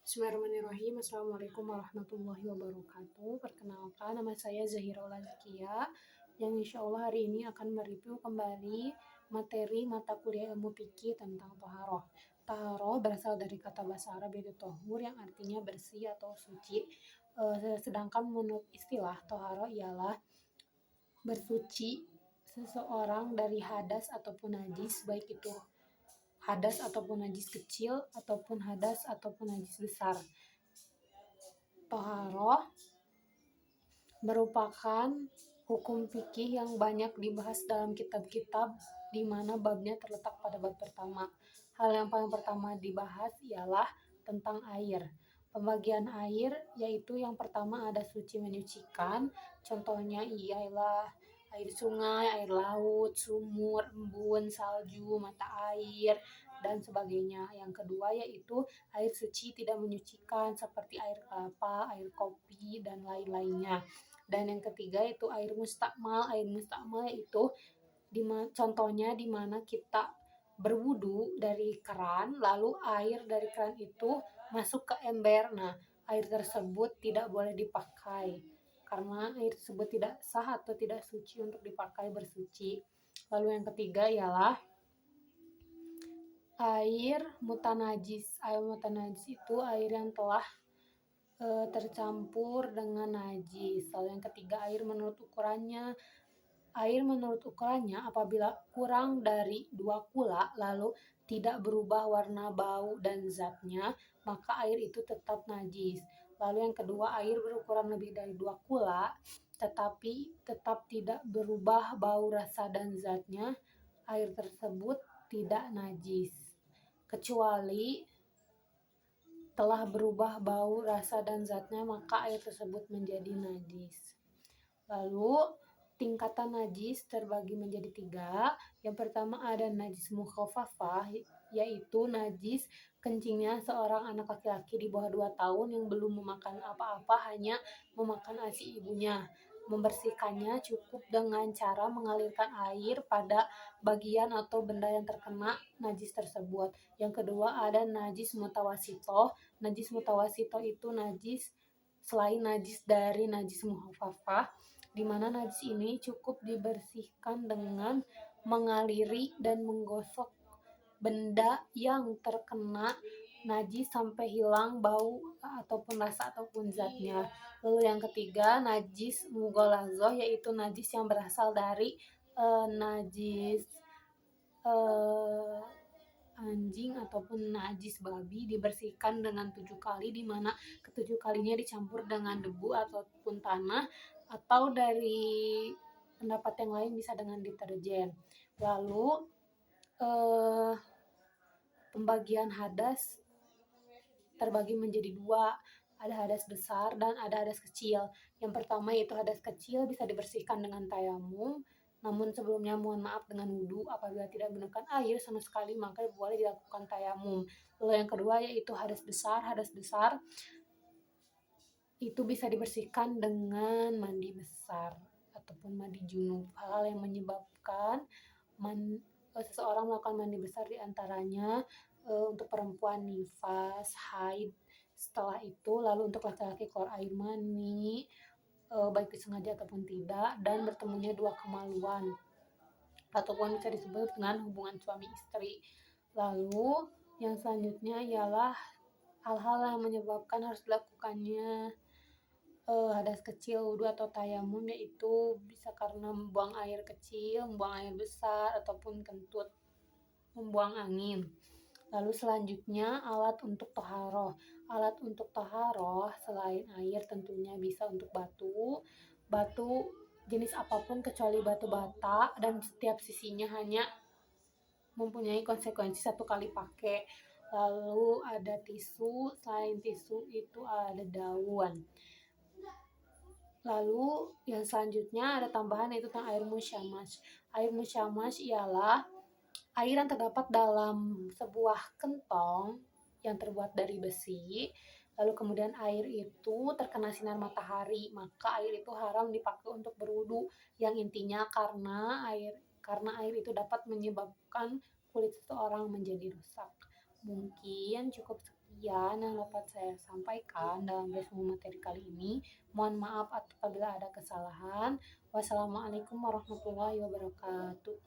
Bismillahirrahmanirrahim. Assalamualaikum warahmatullahi wabarakatuh. Perkenalkan, nama saya Zahira Lazkia, yang insya Allah hari ini akan mereview kembali materi mata kuliah ilmu fikih tentang toharoh. Toharoh berasal dari kata bahasa Arab yaitu tohur, yang artinya bersih atau suci. Sedangkan menurut istilah toharoh ialah bersuci seseorang dari hadas ataupun najis, baik itu hadas ataupun najis kecil ataupun hadas ataupun najis besar. Toharoh merupakan hukum fikih yang banyak dibahas dalam kitab-kitab di mana babnya terletak pada bab pertama. Hal yang paling pertama dibahas ialah tentang air. Pembagian air yaitu yang pertama ada suci menyucikan, contohnya ialah air sungai, air laut, sumur, embun, salju, mata air, dan sebagainya. Yang kedua yaitu air suci tidak menyucikan seperti air kelapa, air kopi, dan lain-lainnya. Dan yang ketiga itu air mustakmal. Air mustakmal yaitu contohnya di mana kita berwudu dari keran, lalu air dari keran itu masuk ke ember. Nah, air tersebut tidak boleh dipakai karena air tersebut tidak sah atau tidak suci untuk dipakai bersuci. Lalu yang ketiga ialah air mutanajis. Air mutanajis itu air yang telah tercampur dengan najis. Lalu yang ketiga air menurut ukurannya apabila kurang dari 2 kula lalu tidak berubah warna, bau, dan zatnya, maka air itu tetap najis. Lalu yang kedua, air berukuran lebih dari 2 kula tetapi tetap tidak berubah bau, rasa, dan zatnya, air tersebut tidak najis kecuali telah berubah bau, rasa, dan zatnya, maka air tersebut menjadi najis. Lalu tingkatan najis terbagi menjadi 3. Yang pertama ada najis mukhafafah, yaitu najis kencingnya seorang anak laki-laki di bawah 2 tahun yang belum memakan apa-apa, hanya memakan ASI ibunya. Membersihkannya cukup dengan cara mengalirkan air pada bagian atau benda yang terkena najis tersebut. Yang kedua ada najis mutawasitoh. Najis mutawasitoh itu najis selain najis dari najis mukhafafah, di mana najis ini cukup dibersihkan dengan mengaliri dan menggosok benda yang terkena najis sampai hilang bau ataupun rasa ataupun zatnya. Lalu yang ketiga najis mughalazah, yaitu najis yang berasal dari najis anjing ataupun najis babi, dibersihkan dengan 7 kali, di mana ke-7 kalinya dicampur dengan debu ataupun tanah, atau dari pendapat yang lain bisa dengan deterjen. Lalu pembagian hadas terbagi menjadi 2. Ada hadas besar dan ada hadas kecil. Yang pertama yaitu hadas kecil bisa dibersihkan dengan tayamum, namun sebelumnya mohon maaf dengan wudhu. Apabila tidak menggunakan air sama sekali maka boleh dilakukan tayamum. Lalu yang kedua yaitu hadas besar. Hadas besar itu bisa dibersihkan dengan mandi besar ataupun mandi junub. Hal-hal yang menyebabkan seseorang melakukan mandi besar diantaranya untuk perempuan nifas, haid. Setelah itu lalu untuk laki-laki keluar air mani, baik disengaja ataupun tidak, dan bertemunya 2 kemaluan ataupun bisa disebut dengan hubungan suami istri. Lalu yang selanjutnya ialah hal-hal yang menyebabkan harus dilakukannya hadas kecil wudhu atau tayamum, yaitu bisa karena membuang air kecil, membuang air besar, ataupun kentut, membuang angin. Lalu selanjutnya alat untuk toharoh. Alat untuk toharoh selain air tentunya bisa untuk batu jenis apapun kecuali batu bata, dan setiap sisinya hanya mempunyai konsekuensi 1 kali pakai. Lalu ada tisu, selain tisu itu ada daun. Lalu yang selanjutnya ada tambahan yaitu tentang air musyamash. Air musyamash ialah air yang terdapat dalam sebuah kentong yang terbuat dari besi. Lalu kemudian air itu terkena sinar matahari, maka air itu haram dipakai untuk berwudu. Yang intinya karena air itu dapat menyebabkan kulit seseorang menjadi rusak. Mungkin cukup sekian yang dapat saya sampaikan dalam resume materi kali ini. Mohon maaf apabila ada kesalahan. Wassalamualaikum warahmatullahi wabarakatuh.